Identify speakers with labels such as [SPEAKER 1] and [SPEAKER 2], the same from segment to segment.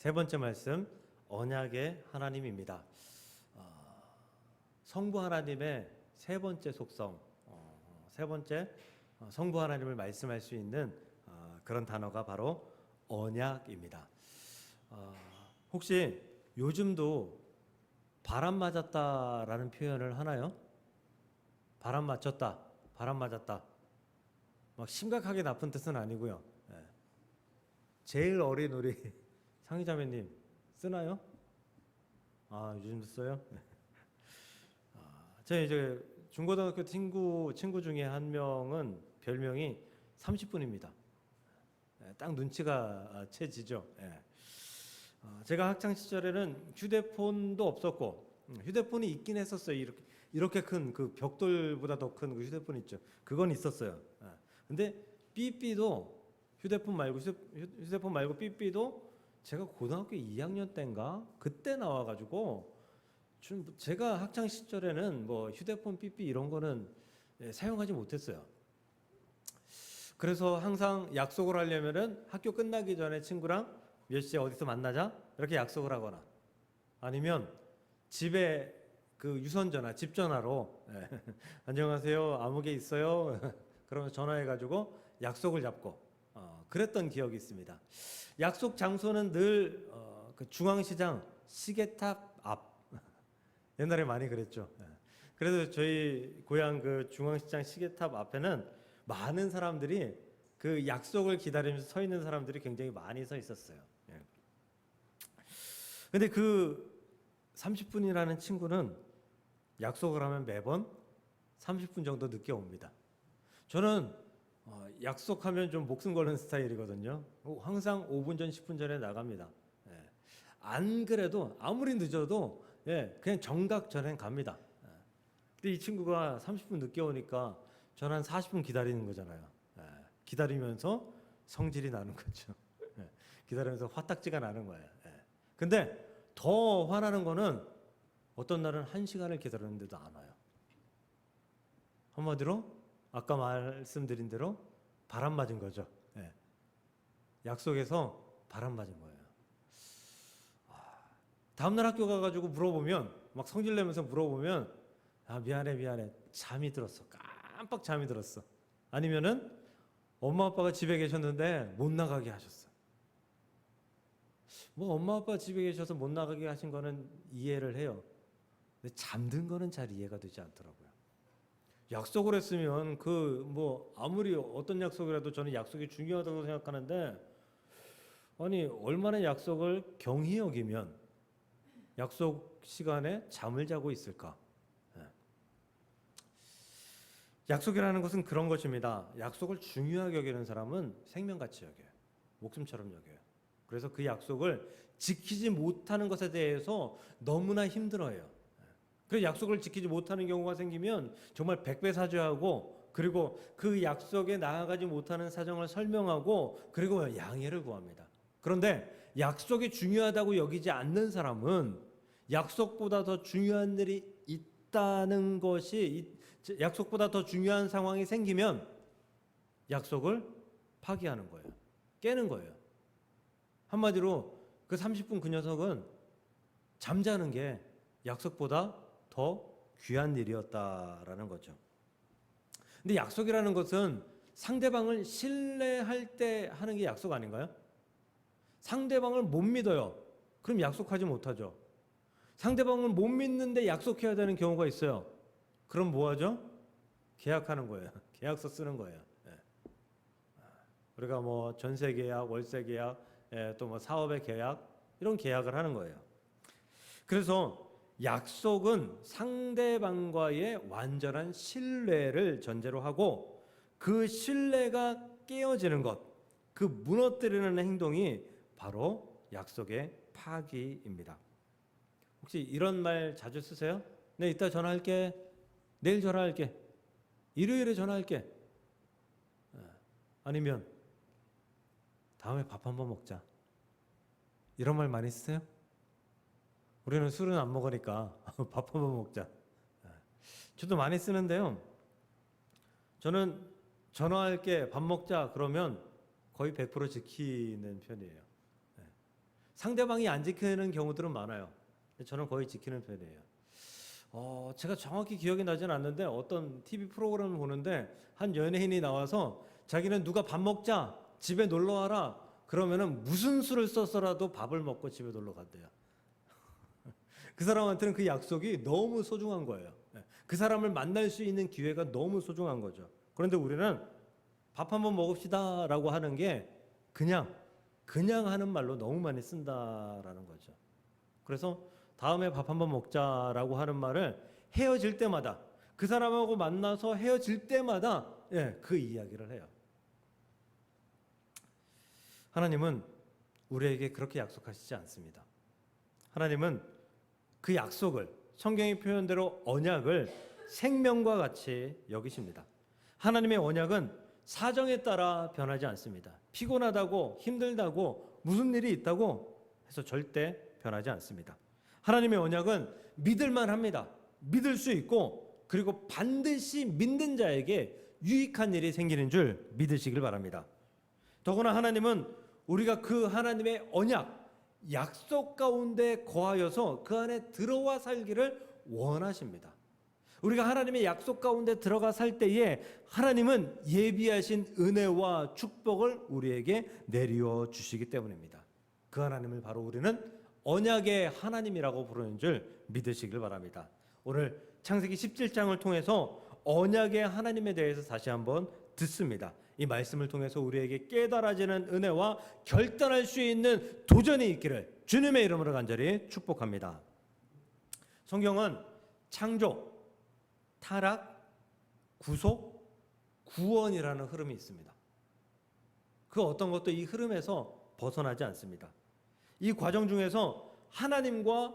[SPEAKER 1] 세 번째 말씀, 언약의 하나님입니다. 성부 하나님의 세 번째 속성, 세 번째 성부 하나님을 말씀할 수 있는 그런 단어가 바로 언약입니다. 혹시 요즘도 바람 맞았다라는 표현을 하나요? 바람 맞췄다, 바람 맞았다. 막 심각하게 나쁜 뜻은 아니고요. 제일 어린 우리 상희자매님 쓰나요? 요즘도 써요? 제 이제 중고등학교 친구 중에 한 명은 별명이 30분입니다. 딱 눈치가 채지죠. 제가 학창 시절에는 휴대폰도 없었고, 휴대폰이 있긴 했었어요. 이렇게 큰 그 벽돌보다 더 큰 그 휴대폰 있죠. 그건 있었어요. 근데 삐삐도 휴대폰 말고 삐삐도 제가 고등학교 2학년 때인가 그때 나와가지고 제가 학창 시절에는 뭐 휴대폰 삐삐 이런 거는 사용하지 못했어요. 그래서 항상 약속을 하려면은 학교 끝나기 전에 친구랑 몇 시에 어디서 만나자 이렇게 약속을 하거나 아니면 집에 그 유선전화, 집 전화로 안녕하세요, 아무개 있어요. 그러면 전화해가지고 약속을 잡고 그랬던 기억이 있습니다. 약속 장소는 늘 그 중앙시장 시계탑 앞. 옛날에 많이 그랬죠. 그래서 저희 고향 그 중앙시장 시계탑 앞에는 많은 사람들이 그 약속을 기다리면서 서 있는 사람들이 굉장히 많이 서 있었어요. 근데 그 30분이라는 친구는 약속을 하면 매번 30분 정도 늦게 옵니다. 저는 약속하면 좀 목숨 걸는 스타일이거든요. 항상 5분 전, 10분 전에 나갑니다. 안 그래도 아무리 늦어도 그냥 정각 전엔 갑니다. 근데 이 친구가 30분 늦게 오니까 저는 한 40분 기다리는 거잖아요. 기다리면서 성질이 나는 거죠. 기다리면서 화딱지가 나는 거예요. 근데 더 화나는 거는 어떤 날은 1시간을 기다렸는데도 안 와요. 한마디로 아까 말씀드린 대로 바람 맞은 거죠. 약속에서 바람 맞은 거예요. 다음날 학교 가가지고 물어보면 막 성질 내면서 물어보면 미안해 잠이 들었어. 깜빡 잠이 들었어. 아니면은 엄마 아빠가 집에 계셨는데 못 나가게 하셨어. 뭐 엄마 아빠 집에 계셔서 못 나가게 하신 거는 이해를 해요. 근데 잠든 거는 잘 이해가 되지 않더라고요. 약속을 했으면 그 뭐 아무리 어떤 약속이라도 저는 약속이 중요하다고 생각하는데 아니 얼마나 약속을 경히 여기면 약속 시간에 잠을 자고 있을까? 약속이라는 것은 그런 것입니다. 약속을 중요하게 여기는 사람은 생명같이 여겨요. 목숨처럼 여겨요. 그래서 그 약속을 지키지 못하는 것에 대해서 너무나 힘들어해요. 그래서 약속을 지키지 못하는 경우가 생기면 정말 백배사죄하고 그리고 그 약속에 나아가지 못하는 사정을 설명하고 그리고 양해를 구합니다. 그런데 약속이 중요하다고 여기지 않는 사람은 약속보다 더 중요한 일이 있다는 것이 약속보다 더 중요한 상황이 생기면 약속을 파기하는 거예요. 깨는 거예요. 한마디로 그 30분 그 녀석은 잠자는 게 약속보다 더 귀한 일이었다라는 거죠. 근데 약속이라는 것은 상대방을 신뢰할 때 하는 게 약속 아닌가요? 상대방을 못 믿어요. 그럼 약속하지 못하죠. 상대방을 못 믿는데 약속해야 되는 경우가 있어요. 그럼 뭐 하죠? 계약하는 거예요. 계약서 쓰는 거예요. 우리가 뭐 전세 계약, 월세 계약, 또 뭐 사업의 계약 이런 계약을 하는 거예요. 그래서 약속은 상대방과의 완전한 신뢰를 전제로 하고 그 신뢰가 깨어지는 것, 그 무너뜨리는 행동이 바로 약속의 파기입니다. 혹시 이런 말 자주 쓰세요? 네, 이따 전화할게. 내일 전화할게. 일요일에 전화할게. 아니면 다음에 밥 한번 먹자. 이런 말 많이 쓰세요? 우리는 술은 안 먹으니까 밥 한번 먹자. 저도 많이 쓰는데요. 저는 전화할게, 밥 먹자 그러면 거의 100% 지키는 편이에요. 상대방이 안 지키는 경우들은 많아요. 저는 거의 지키는 편이에요. 제가 정확히 기억이 나진 않는데 어떤 TV 프로그램을 보는데 한 연예인이 나와서 자기는 누가 밥 먹자 집에 놀러 와라 그러면은 무슨 수를 써서라도 밥을 먹고 집에 놀러 간대요. 그 사람한테는 그 약속이 너무 소중한 거예요. 그 사람을 만날 수 있는 기회가 너무 소중한 거죠. 그런데 우리는 밥 한번 먹읍시다라고 하는 게 그냥 하는 말로 너무 많이 쓴다라는 거죠. 그래서 다음에 밥 한번 먹자라고 하는 말을 헤어질 때마다 그 사람하고 만나서 헤어질 때마다 그 이야기를 해요. 하나님은 우리에게 그렇게 약속하시지 않습니다. 하나님은 그 약속을 성경의 표현대로 언약을 생명과 같이 여기십니다. 하나님의 언약은 사정에 따라 변하지 않습니다. 피곤하다고 힘들다고 무슨 일이 있다고 해서 절대 변하지 않습니다. 하나님의 언약은 믿을만 합니다. 믿을 수 있고 그리고 반드시 믿는 자에게 유익한 일이 생기는 줄 믿으시길 바랍니다. 더구나 하나님은 우리가 그 하나님의 언약, 약속 가운데 거하여서 그 안에 들어와 살기를 원하십니다. 우리가 하나님의 약속 가운데 들어가 살 때에 하나님은 예비하신 은혜와 축복을 우리에게 내리어 주시기 때문입니다. 그 하나님을 바로 우리는 언약의 하나님이라고 부르는 줄 믿으시길 바랍니다. 오늘 창세기 17장을 통해서 언약의 하나님에 대해서 다시 한번 듣습니다. 이 말씀을 통해서 우리에게 깨달아지는 은혜와 결단할 수 있는 도전이 있기를 주님의 이름으로 간절히 축복합니다. 성경은 창조, 타락, 구속, 구원이라는 흐름이 있습니다. 그 어떤 것도 이 흐름에서 벗어나지 않습니다. 이 과정 중에서 하나님과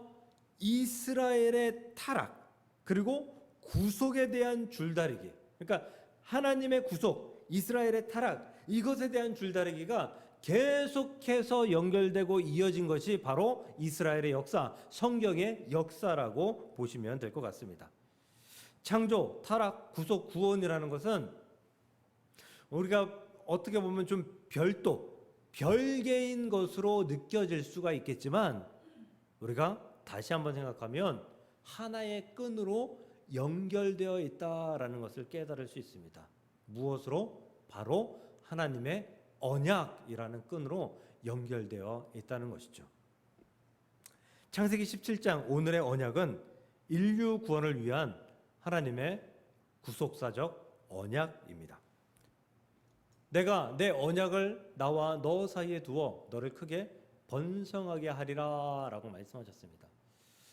[SPEAKER 1] 이스라엘의 타락 그리고 구속에 대한 줄다리기, 그러니까 하나님의 구속, 이스라엘의 타락, 이것에 대한 줄다리기가 계속해서 연결되고 이어진 것이 바로 이스라엘의 역사, 성경의 역사라고 보시면 될 것 같습니다. 창조, 타락, 구속, 구원이라는 것은 우리가 어떻게 보면 좀 별개인 것으로 느껴질 수가 있겠지만 우리가 다시 한번 생각하면 하나의 끈으로 연결되어 있다라는 것을 깨달을 수 있습니다. 무엇으로? 바로 하나님의 언약이라는 끈으로 연결되어 있다는 것이죠. 창세기 17장 오늘의 언약은 인류 구원을 위한 하나님의 구속사적 언약입니다. 내가 내 언약을 나와 너 사이에 두어 너를 크게 번성하게 하리라 라고 말씀하셨습니다.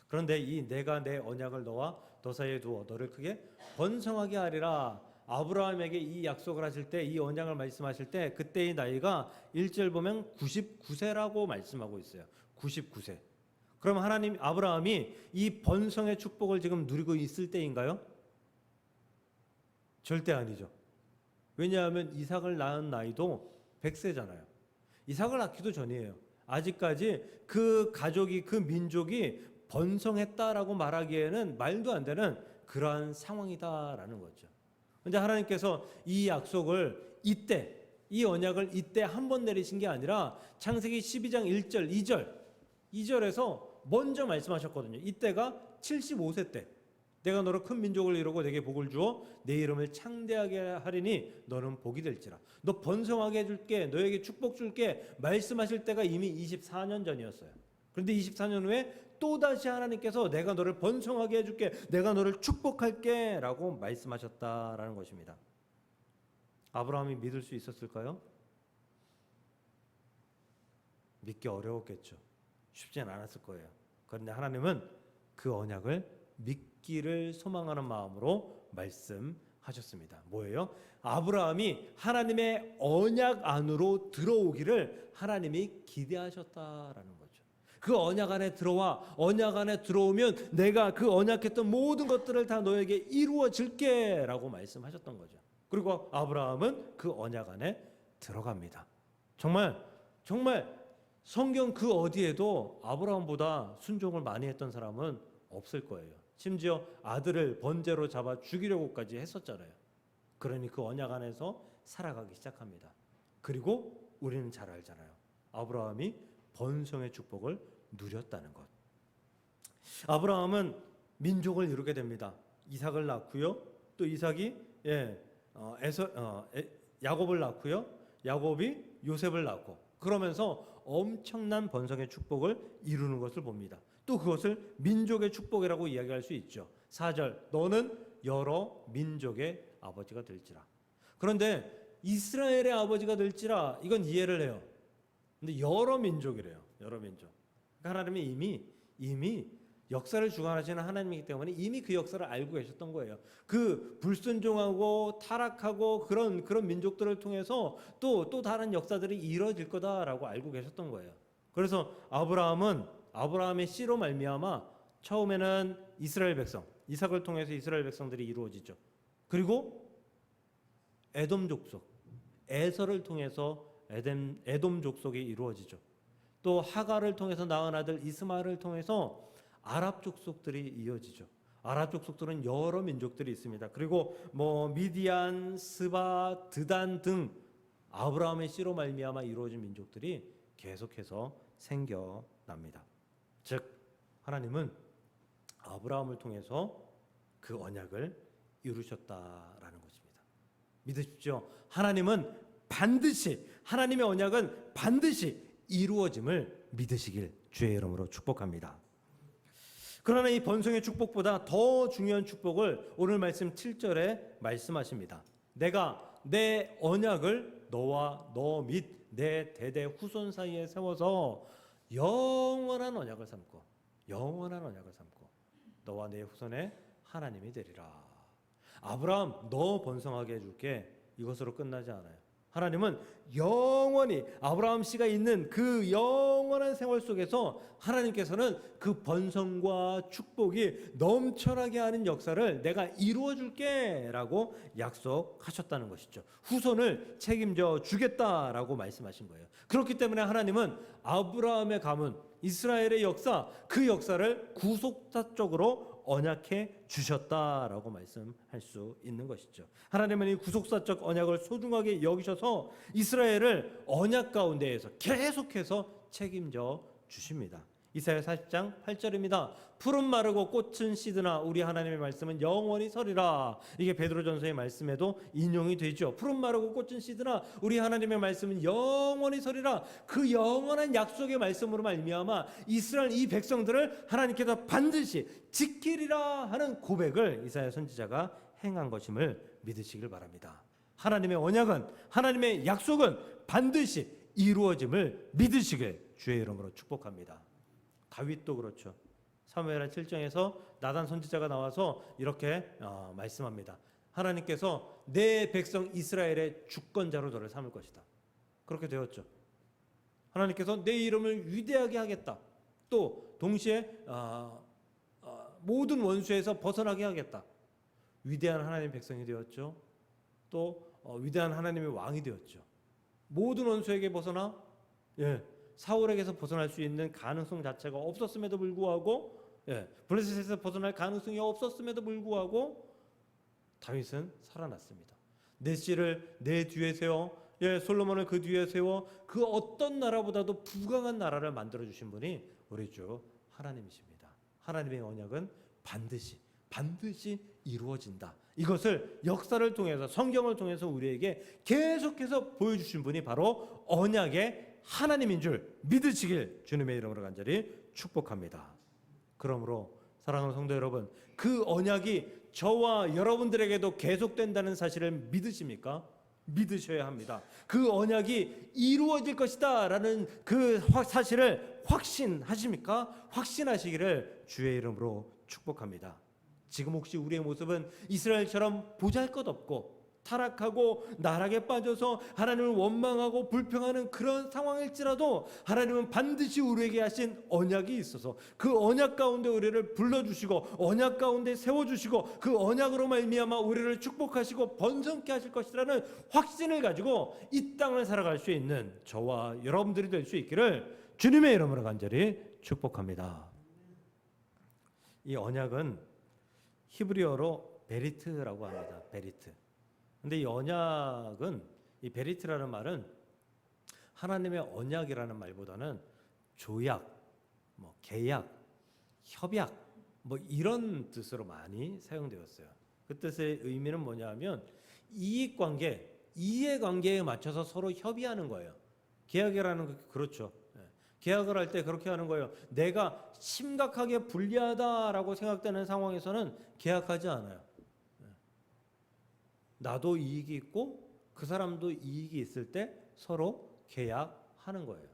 [SPEAKER 1] 그런데 이 내가 내 언약을 너와 너 사이에 두어 너를 크게 번성하게 하리라, 아브라함에게 이 약속을 하실 때, 이 언약을 말씀하실 때 그때의 나이가 1절 보면 99세라고 말씀하고 있어요. 99세. 그럼 하나님, 아브라함이 이 번성의 축복을 지금 누리고 있을 때인가요? 절대 아니죠. 왜냐하면 이삭을 낳은 나이도 100세잖아요. 이삭을 낳기도 전이에요. 아직까지 그 가족이, 그 민족이 번성했다라고 말하기에는 말도 안 되는 그러한 상황이다라는 거죠. 그런데 하나님께서 이 약속을 이때, 이 언약을 이때 한 번 내리신 게 아니라 창세기 12장 1절, 2절에서 먼저 말씀하셨거든요. 이때가 75세 때 내가 너로 큰 민족을 이루고 내게 복을 주어 내 이름을 창대하게 하리니 너는 복이 될지라. 너 번성하게 해줄게, 너에게 축복 줄게 말씀하실 때가 이미 24년 전이었어요. 그런데 24년 후에 또다시 하나님께서 내가 너를 번성하게 해줄게, 내가 너를 축복할게 라고 말씀하셨다라는 것입니다. 아브라함이 믿을 수 있었을까요? 믿기 어려웠겠죠. 쉽지는 않았을 거예요. 그런데 하나님은 그 언약을 믿기를 소망하는 마음으로 말씀하셨습니다. 뭐예요? 아브라함이 하나님의 언약 안으로 들어오기를 하나님이 기대하셨다라는 거죠. 그 언약 안에 들어와, 언약 안에 들어오면 내가 그 언약했던 모든 것들을 다 너에게 이루어 줄게 라고 말씀하셨던 거죠. 그리고 아브라함은 그 언약 안에 들어갑니다. 정말 성경 그 어디에도 아브라함보다 순종을 많이 했던 사람은 없을 거예요. 심지어 아들을 번제로 잡아 죽이려고까지 했었잖아요. 그러니 그 언약 안에서 살아가기 시작합니다. 그리고 우리는 잘 알잖아요. 아브라함이 번성의 축복을 누렸다는 것. 아브라함은 민족을 이루게 됩니다. 이삭을 낳고요. 또 이삭이 야곱을 낳고요. 야곱이 요셉을 낳고 그러면서 엄청난 번성의 축복을 이루는 것을 봅니다. 또 그것을 민족의 축복이라고 이야기할 수 있죠. 4절 너는 여러 민족의 아버지가 될지라. 그런데 이스라엘의 아버지가 될지라 이건 이해를 해요. 근데 여러 민족이래요. 여러 민족. 하나님이 이미 역사를 주관하시는 하나님이기 때문에 이미 그 역사를 알고 계셨던 거예요. 그 불순종하고 타락하고 그런 민족들을 통해서 또 다른 역사들이 이루어질 거다라고 알고 계셨던 거예요. 그래서 아브라함의 씨로 말미암아 처음에는 이스라엘 백성, 이삭을 통해서 이스라엘 백성들이 이루어지죠. 그리고 에돔 족속, 에서를 통해서 에돔 족속이 이루어지죠. 또 하갈을 통해서 낳은 아들 이스마엘을 통해서 아랍 족속들이 이어지죠. 아랍 족속들은 여러 민족들이 있습니다. 그리고 미디안, 스바, 드단 등 아브라함의 씨로 말미암아 이루어진 민족들이 계속해서 생겨납니다. 즉 하나님은 아브라함을 통해서 그 언약을 이루셨다라는 것입니다. 믿으십시오. 하나님의 언약은 반드시 이루어짐을 믿으시길 주의 이름으로 축복합니다. 그러나 이 번성의 축복보다 더 중요한 축복을 오늘 말씀 7절에 말씀하십니다. 내가 내 언약을 너와 너 및 내 대대 후손 사이에 세워서 영원한 언약을 삼고 너와 내 후손의 하나님이 되리라. 아브라함 너 번성하게 해줄게. 이것으로 끝나지 않아요. 하나님은 영원히 아브라함 씨가 있는 그 영원한 생활 속에서 하나님께서는 그 번성과 축복이 넘쳐나게 하는 역사를 내가 이루어 줄게 라고 약속하셨다는 것이죠. 후손을 책임져 주겠다라고 말씀하신 거예요. 그렇기 때문에 하나님은 아브라함의 가문, 이스라엘의 역사, 그 역사를 구속사적으로 언약해 주셨다라고 말씀할 수 있는 것이죠. 하나님은 이 구속사적 언약을 소중하게 여기셔서 이스라엘을 언약 가운데에서 계속해서 책임져 주십니다. 이사야 40장 8절입니다. 푸른 마르고 꽃은 시드나 우리 하나님의 말씀은 영원히 서리라. 이게 베드로전서의 말씀에도 인용이 되죠. 푸른 마르고 꽃은 시드나 우리 하나님의 말씀은 영원히 서리라. 그 영원한 약속의 말씀으로 말미암아 이스라엘 이 백성들을 하나님께서 반드시 지키리라 하는 고백을 이사야 선지자가 행한 것임을 믿으시길 바랍니다. 하나님의 언약은, 하나님의 약속은 반드시 이루어짐을 믿으시길 주의 이름으로 축복합니다. 다윗도 그렇죠. 사무엘하 7장에서 나단 선지자가 나와서 이렇게 말씀합니다. 하나님께서 내 백성 이스라엘의 주권자로 너를 삼을 것이다. 그렇게 되었죠. 하나님께서 내 이름을 위대하게 하겠다. 또 동시에 모든 원수에서 벗어나게 하겠다. 위대한 하나님의 백성이 되었죠. 또 위대한 하나님의 왕이 되었죠. 모든 원수에게 벗어나 사울에게서 벗어날 수 있는 가능성 자체가 없었음에도 불구하고 블레셋에서 벗어날 가능성이 없었음에도 불구하고 다윗은 살아났습니다. 내 씨를 내 뒤에 세워 솔로몬을 그 뒤에 세워 그 어떤 나라보다도 부강한 나라를 만들어 주신 분이 우리 주 하나님이십니다. 하나님의 언약은 반드시 이루어진다. 이것을 역사를 통해서 성경을 통해서 우리에게 계속해서 보여주신 분이 바로 언약의 하나님인 줄 믿으시길 주님의 이름으로 간절히 축복합니다. 그러므로 사랑하는 성도 여러분, 그 언약이 저와 여러분들에게도 계속된다는 사실을 믿으십니까? 믿으셔야 합니다. 그 언약이 이루어질 것이다 라는 그 사실을 확신하십니까? 확신하시기를 주의 이름으로 축복합니다. 지금 혹시 우리의 모습은 이스라엘처럼 보잘것없고 타락하고 나락에 빠져서 하나님을 원망하고 불평하는 그런 상황일지라도 하나님은 반드시 우리에게 하신 언약이 있어서 그 언약 가운데 우리를 불러주시고 언약 가운데 세워주시고 그 언약으로 말미암아 우리를 축복하시고 번성케 하실 것이라는 확신을 가지고 이 땅을 살아갈 수 있는 저와 여러분들이 될 수 있기를 주님의 이름으로 간절히 축복합니다. 이 언약은 히브리어로 베리트라고 합니다. 베리트. 근데 이 언약은, 이 베리트라는 말은 하나님의 언약이라는 말보다는 조약, 뭐 계약, 협약 뭐 이런 뜻으로 많이 사용되었어요. 그 뜻의 의미는 뭐냐면 이익관계, 이해관계에 맞춰서 서로 협의하는 거예요. 계약이라는 거 그렇죠. 계약을 할 때 그렇게 하는 거예요. 내가 심각하게 불리하다라고 생각되는 상황에서는 계약하지 않아요. 나도 이익이 있고 그 사람도 이익이 있을 때 서로 계약하는 거예요.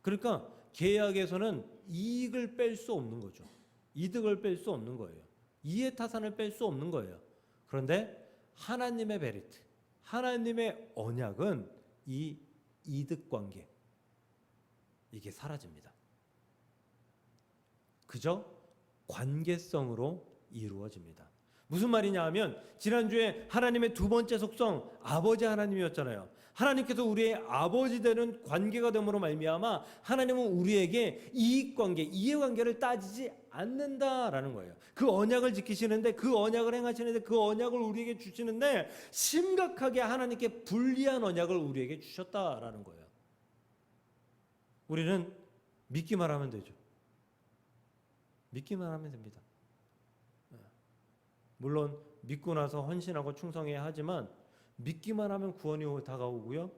[SPEAKER 1] 그러니까 계약에서는 이익을 뺄 수 없는 거죠. 이득을 뺄 수 없는 거예요. 이해타산을 뺄 수 없는 거예요. 그런데 하나님의 베리트, 하나님의 언약은 이 이득관계, 이게 사라집니다. 그저 관계성으로 이루어집니다. 무슨 말이냐 하면 지난주에 하나님의 두 번째 속성 아버지 하나님이었잖아요. 하나님께서 우리의 아버지 되는 관계가 됨으로 말미암아 하나님은 우리에게 이익관계, 이해관계를 따지지 않는다라는 거예요. 그 언약을 지키시는데, 그 언약을 행하시는데, 그 언약을 우리에게 주시는데 심각하게 하나님께 불리한 언약을 우리에게 주셨다라는 거예요. 우리는 믿기만 하면 되죠. 믿기만 하면 됩니다. 물론 믿고 나서 헌신하고 충성해야 하지만 믿기만 하면 구원이 다가오고요.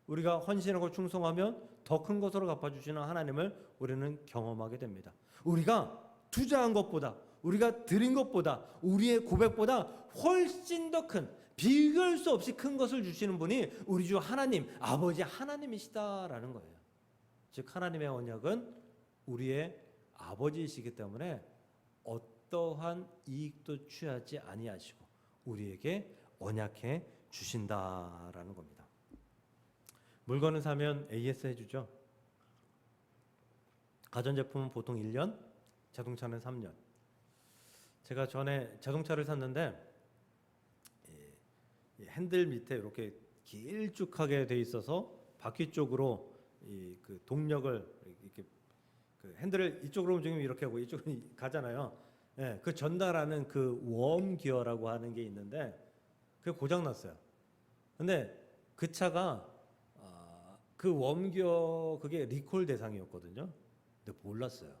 [SPEAKER 1] 우리가 헌신하고 충성하면 더 큰 것으로 갚아주시는 하나님을 우리는 경험하게 됩니다. 우리가 투자한 것보다, 우리가 드린 것보다, 우리의 고백보다 훨씬 더 큰, 비교할 수 없이 큰 것을 주시는 분이 우리 주 하나님, 아버지 하나님이시다라는 거예요. 즉 하나님의 언약은 우리의 아버지이시기 때문에 어떠한 이익도 취하지 아니하시고 우리에게 언약해 주신다라는 겁니다. 물건을 사면 AS 해주죠. 가전제품은 보통 1년, 자동차는 3년. 제가 전에 자동차를 샀는데 핸들 밑에 이렇게 길쭉하게 돼 있어서 바퀴 쪽으로 그 동력을 이렇게 그 핸들을 이쪽으로 움직이면 이렇게 하고 이쪽으로 가잖아요. 예, 그 전달하는 그 웜 기어라고 하는 게 있는데 그게 고장 났어요. 근데 그 차가 그 웜 기어 그게 리콜 대상이었거든요. 근데 몰랐어요.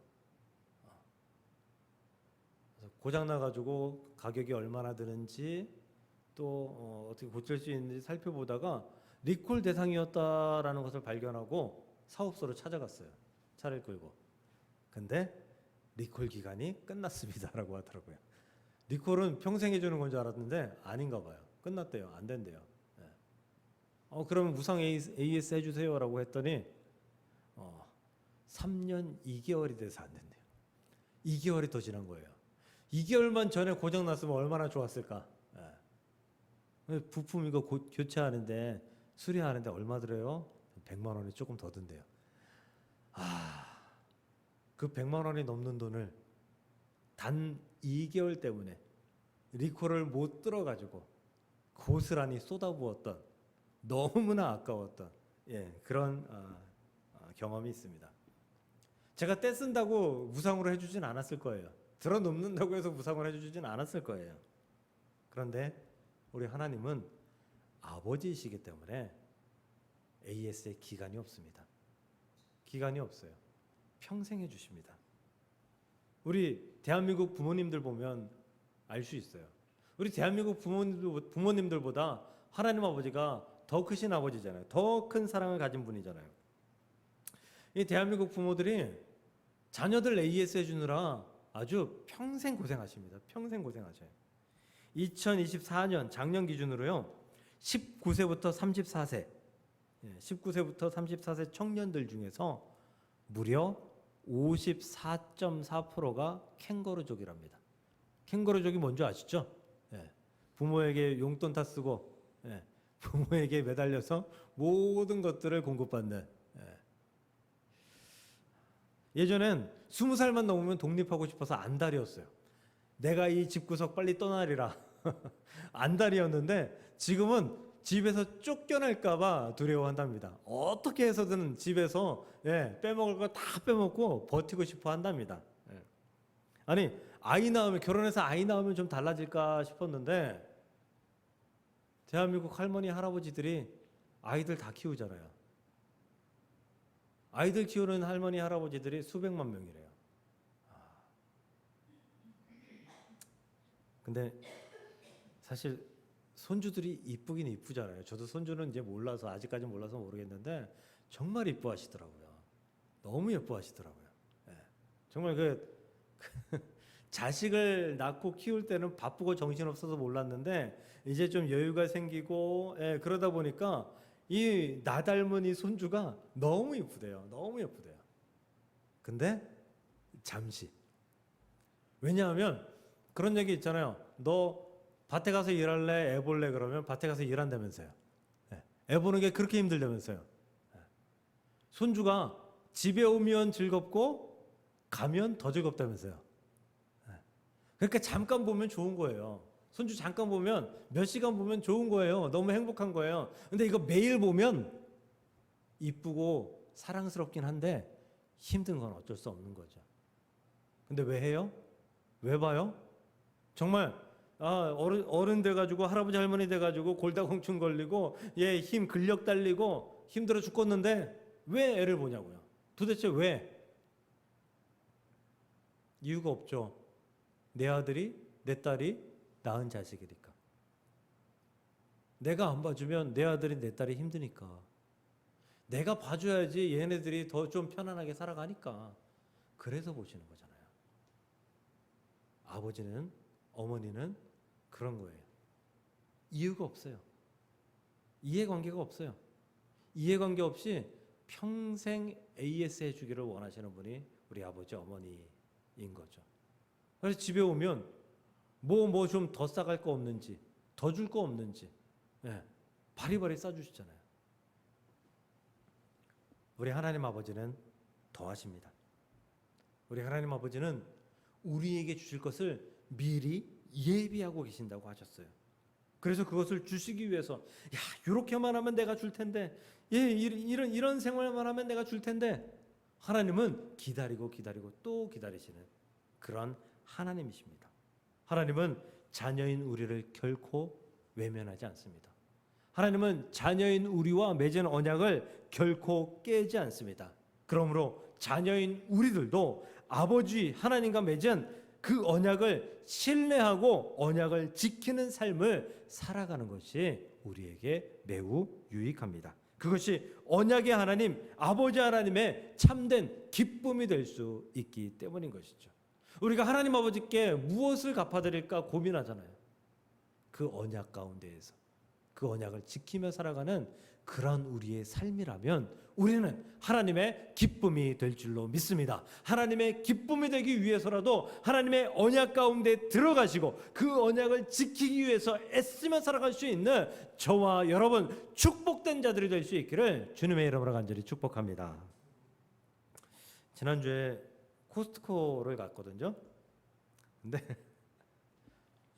[SPEAKER 1] 그래서 고장 나가지고 가격이 얼마나 드는지 또 어떻게 고칠 수 있는지 살펴보다가 리콜 대상이었다라는 것을 발견하고 사업소로 찾아갔어요. 차를 끌고. 근데 리콜 기간이 끝났습니다라고 하더라고요. 리콜은 평생 해주는 건 줄 알았는데 아닌가 봐요. 끝났대요. 안 된대요. 네. 그러면 무상 AS 해주세요라고 했더니 3년 2개월이 돼서 안 된대요. 2개월이 더 지난 거예요. 2개월만 전에 고장 났으면 얼마나 좋았을까. 네. 부품 이거 교체하는데 수리하는데 얼마 들어요? 100만 원이 조금 더 든대요. 그 100만 원이 넘는 돈을 단 2개월 때문에 리콜을 못 들어가지고 고스란히 쏟아부었던 너무나 아까웠던 그런 경험이 있습니다. 제가 떼쓴다고 무상으로 해주진 않았을 거예요. 들어놓는다고 해서 무상으로 해주진 않았을 거예요. 그런데 우리 하나님은 아버지이시기 때문에 AS의 기간이 없습니다. 기간이 없어요. 평생 해주십니다. 우리 대한민국 부모님들 보면 알 수 있어요. 우리 대한민국 부모님들보다 하나님 아버지가 더 크신 아버지잖아요. 더 큰 사랑을 가진 분이잖아요. 이 대한민국 부모들이 자녀들 AS 해주느라 아주 평생 고생하십니다. 평생 고생하셔요. 2024년 작년 기준으로요. 19세부터 34세 19세부터 34세 청년들 중에서 무려 54.4%가 캥거루족이랍니다. 캥거루족이 뭔지 아시죠? 부모에게 용돈 다 쓰고 부모에게 매달려서 모든 것들을 공급받는. 예전엔 20살만 넘으면 독립하고 싶어서 안달이었어요. 내가 이 집구석 빨리 떠나리라. 안달이었는데 지금은 집에서 쫓겨날까봐 두려워한답니다. 어떻게 해서든 집에서 빼먹을 거 다 빼먹고 버티고 싶어 한답니다. 아니 아이 낳으면 결혼해서 아이 낳으면 좀 달라질까 싶었는데 대한민국 할머니 할아버지들이 아이들 다 키우잖아요. 아이들 키우는 할머니 할아버지들이 수백만 명이래요. 근데 사실 손주들이 이쁘긴 이쁘잖아요. 저도 손주는 이제 몰라서 아직까지 몰라서 모르겠는데 정말 이뻐하시더라고요. 너무 예뻐하시더라고요. 예. 정말 자식을 낳고 키울 때는 바쁘고 정신없어서 몰랐는데 이제 좀 여유가 생기고 그러다 보니까 이 나 닮은 이 손주가 너무 예쁘대요. 너무 예쁘대요. 근데 잠시. 왜냐하면 그런 얘기 있잖아요. 너 밭에 가서 일할래? 애 볼래? 그러면 밭에 가서 일한다면서요. 애 보는 게 그렇게 힘들다면서요. 손주가 집에 오면 즐겁고 가면 더 즐겁다면서요. 그러니까 잠깐 보면 좋은 거예요. 손주 잠깐 보면 몇 시간 보면 좋은 거예요. 너무 행복한 거예요. 근데 이거 매일 보면 이쁘고 사랑스럽긴 한데 힘든 건 어쩔 수 없는 거죠. 근데 왜 해요? 왜 봐요? 정말 어른 돼가지고 할아버지 할머니 돼가지고 골다공증 걸리고 힘 근력 딸리고 힘들어 죽겠는데 왜 애를 보냐고요. 도대체 왜? 이유가 없죠. 내 아들이 내 딸이 낳은 자식이니까. 내가 안 봐주면 내 아들이 내 딸이 힘드니까. 내가 봐줘야지 얘네들이 더 좀 편안하게 살아가니까. 그래서 보시는 거잖아요. 아버지는 어머니는 그런 거예요. 이유가 없어요. 이해관계가 없어요. 이해관계 없이 평생 AS 해주기를 원하시는 분이 우리 아버지 어머니인 거죠. 그래서 집에 오면 뭐 좀 더 싸갈 거 없는지, 더 줄 거 없는지, 바리바리 싸주시잖아요. 우리 하나님 아버지는 더 하십니다. 우리 하나님 아버지는 우리에게 주실 것을 미리 예비하고 계신다고 하셨어요. 그래서 그것을 주시기 위해서 이렇게만 하면 내가 줄 텐데, 이런 생활만 하면 내가 줄 텐데, 하나님은 기다리고 또 기다리시는 그런 하나님이십니다. 하나님은 자녀인 우리를 결코 외면하지 않습니다. 하나님은 자녀인 우리와 맺은 언약을 결코 깨지 않습니다. 그러므로 자녀인 우리들도 아버지 하나님과 맺은 그 언약을 신뢰하고 언약을 지키는 삶을 살아가는 것이 우리에게 매우 유익합니다. 그것이 언약의 하나님, 아버지 하나님의 참된 기쁨이 될 수 있기 때문인 것이죠. 우리가 하나님 아버지께 무엇을 갚아드릴까 고민하잖아요. 그 언약 가운데에서 그 언약을 지키며 살아가는 그런 우리의 삶이라면 우리는 하나님의 기쁨이 될 줄로 믿습니다. 하나님의 기쁨이 되기 위해서라도 하나님의 언약 가운데 들어가시고 그 언약을 지키기 위해서 애쓰며 살아갈 수 있는 저와 여러분 축복된 자들이 될 수 있기를 주님의 이름으로 간절히 축복합니다. 지난주에 코스트코를 갔거든요. 근데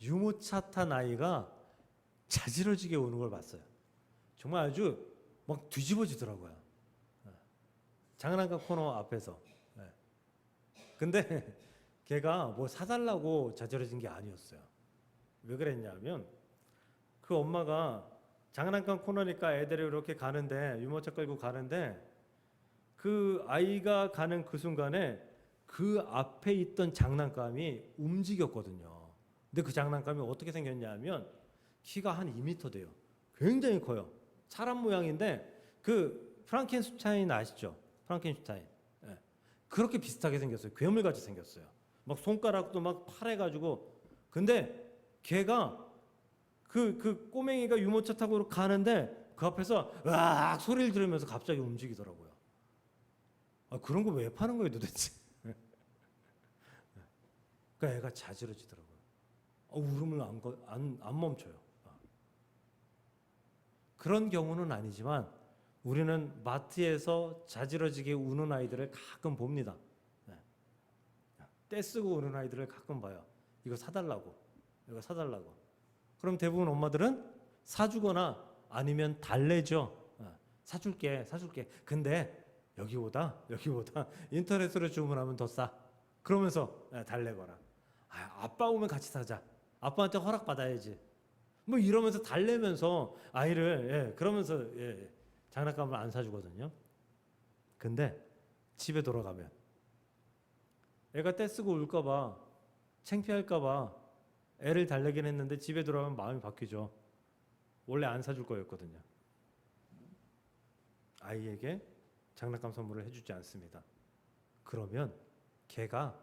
[SPEAKER 1] 유모차 탄 아이가 자지러지게 오는 걸 봤어요. 정말 아주 막 뒤집어지더라고요. 장난감 코너 앞에서. 근데 걔가 뭐 사달라고 자지러진 게 아니었어요. 왜 그랬냐면 그 엄마가 장난감 코너니까 애들이 이렇게 가는데 유모차 끌고 가는데 그 아이가 가는 그 순간에 그 앞에 있던 장난감이 움직였거든요. 근데 그 장난감이 어떻게 생겼냐면 키가 한 2m 돼요. 굉장히 커요. 사람 모양인데 그 프랑켄슈타인 아시죠? 프랑켄슈타인. 그렇게 비슷하게 생겼어요. 괴물같이 생겼어요. 막 손가락도 막 파래가지고. 근데 걔가 그 꼬맹이가 유모차 타고 가는데 그 앞에서 으악 소리를 들으면서 갑자기 움직이더라고요. 그런 거 왜 파는 거예요 도대체? 그러니까 애가 자지러지더라고요. 울음을 안 멈춰요. 그런 경우는 아니지만 우리는 마트에서 자지러지게 우는 아이들을 가끔 봅니다. 떼쓰고 우는 아이들을 가끔 봐요. 이거 사달라고. 그럼 대부분 엄마들은 사주거나 아니면 달래죠. 사줄게. 근데 여기보다 인터넷으로 주문하면 더 싸. 그러면서 달래거나. 아빠 오면 같이 사자. 아빠한테 허락 받아야지. 뭐 이러면서 달래면서 아이를 그러면서 장난감을 안 사주거든요. 근데 집에 돌아가면 애가 떼쓰고 울까봐 창피할까봐 애를 달래긴 했는데 집에 돌아가면 마음이 바뀌죠. 원래 안 사줄 거였거든요. 아이에게 장난감 선물을 해주지 않습니다. 그러면 걔가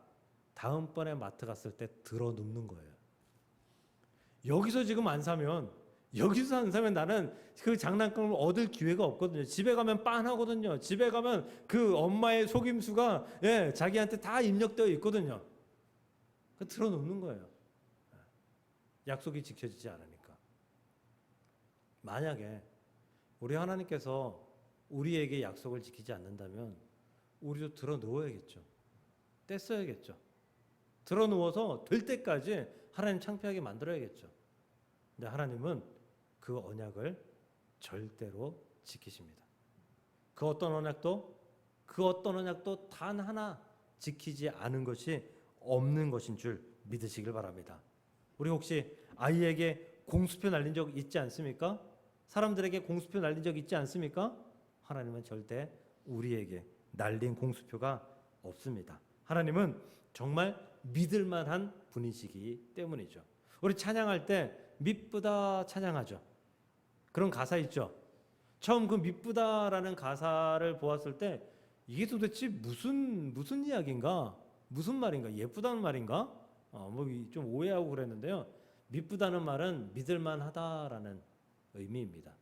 [SPEAKER 1] 다음번에 마트 갔을 때 들어 눕는 거예요. 여기서 지금 안 사면 나는 그 장난감을 얻을 기회가 없거든요. 집에 가면 빤하거든요. 집에 가면 그 엄마의 속임수가 자기한테 다 입력되어 있거든요. 들어 눕는 거예요. 약속이 지켜지지 않으니까. 만약에 우리 하나님께서 우리에게 약속을 지키지 않는다면 우리도 들어 누워야겠죠. 떼써야겠죠. 들어 누워서 될 때까지 하나님 창피하게 만들어야겠죠. 근데 하나님은 그 언약을 절대로 지키십니다. 그 어떤 언약도 단 하나 지키지 않은 것이 없는 것인 줄 믿으시길 바랍니다. 우리 혹시 아이에게 공수표 날린 적 있지 않습니까? 사람들에게 공수표 날린 적 있지 않습니까? 하나님은 절대 우리에게 날린 공수표가 없습니다. 하나님은 정말 믿을 만한 분이시기 때문이죠. 우리 찬양할 때 미쁘다 찬양하죠. 그런 가사 있죠. 처음 그 미쁘다라는 가사를 보았을 때 이게 도대체 무슨 이야기인가? 무슨 말인가? 예쁘다는 말인가? 좀 오해하고 그랬는데요. 미쁘다는 말은 믿을만하다라는 의미입니다.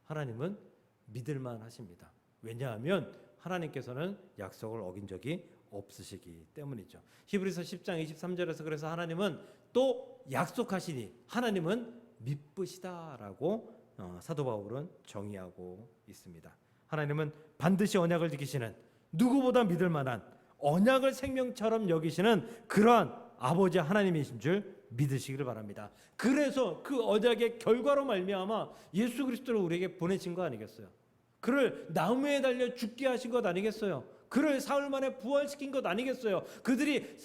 [SPEAKER 1] 하나님은 믿을만하십니다. 왜냐하면 하나님께서는 약속을 어긴 적이 없으시기 때문이죠. 히브리서 10장 23절에서 그래서 하나님은 또 약속하시니 하나님은 미쁘시다라고 사도 바울은 정의하고 있습니다. 하나님은 반드시 언약을 지키시는 누구보다 믿을 만한 언약을 생명처럼 여기시는 그러한 아버지 하나님이신 줄 믿으시기를 바랍니다. 그래서 그 언약의 결과로 말미암아 예수 그리스도를 우리에게 보내신 거 아니겠어요? 그를 나무에 달려 죽게 하신 것 아니겠어요? 그를 사흘 만에 부활시킨 것 아니겠어요?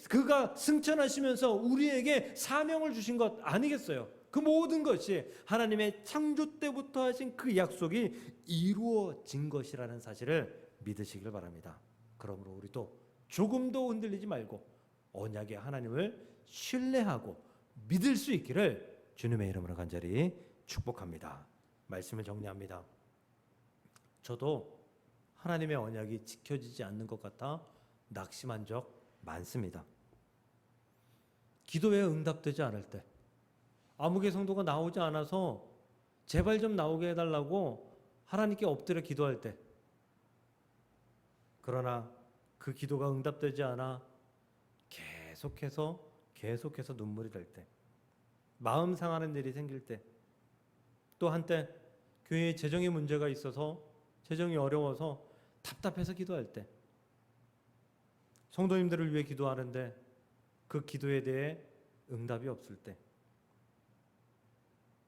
[SPEAKER 1] 그가 승천하시면서 우리에게 사명을 주신 것 아니겠어요? 그 모든 것이 하나님의 창조 때부터 하신 그 약속이 이루어진 것이라는 사실을 믿으시길 바랍니다. 그러므로 우리도 조금도 흔들리지 말고 언약의 하나님을 신뢰하고 믿을 수 있기를 주님의 이름으로 간절히 축복합니다. 말씀을 정리합니다. 저도 하나님의 언약이 지켜지지 않는 것 같아 낙심한 적 많습니다. 기도에 응답되지 않을 때, 아무개 성도가 나오지 않아서 제발 좀 나오게 해달라고 하나님께 엎드려 기도할 때, 그러나 그 기도가 응답되지 않아 계속해서 눈물이 날 때, 마음 상하는 일이 생길 때, 또 한때 교회에 재정의 문제가 있어서 재정이 어려워서 답답해서 기도할 때, 성도님들을 위해 기도하는데 그 기도에 대해 응답이 없을 때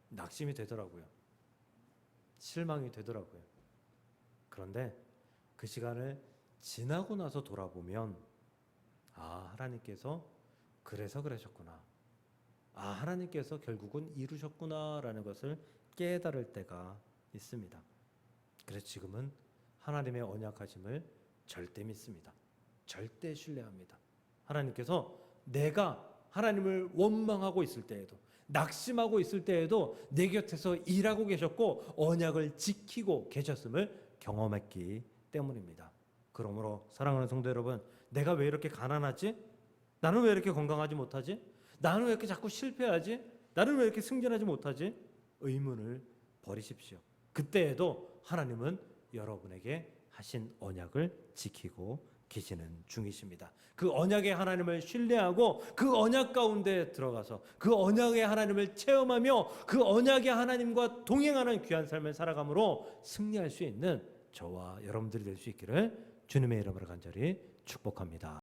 [SPEAKER 1] 낙심이 되더라고요. 실망이 되더라고요. 그런데 그 시간을 지나고 나서 돌아보면 하나님께서 그래서 그러셨구나. 하나님께서 결국은 이루셨구나라는 것을 깨달을 때가 있습니다. 그래서 지금은 하나님의 언약하심을 절대 믿습니다. 절대 신뢰합니다. 하나님께서 내가 하나님을 원망하고 있을 때에도, 낙심하고 있을 때에도 내 곁에서 일하고 계셨고 언약을 지키고 계셨음을 경험했기 때문입니다. 그러므로 사랑하는 성도 여러분, 내가 왜 이렇게 가난하지? 나는 왜 이렇게 건강하지 못하지? 나는 왜 이렇게 자꾸 실패하지? 나는 왜 이렇게 승진하지 못하지? 의문을 버리십시오. 그때에도 하나님은 여러분에게 하신 언약을 지키고 계시는 중이십니다. 그 언약의 하나님을 신뢰하고 그 언약 가운데 들어가서 그 언약의 하나님을 체험하며 그 언약의 하나님과 동행하는 귀한 삶을 살아감으로 승리할 수 있는 저와 여러분들이 될 수 있기를 주님의 이름으로 간절히 축복합니다.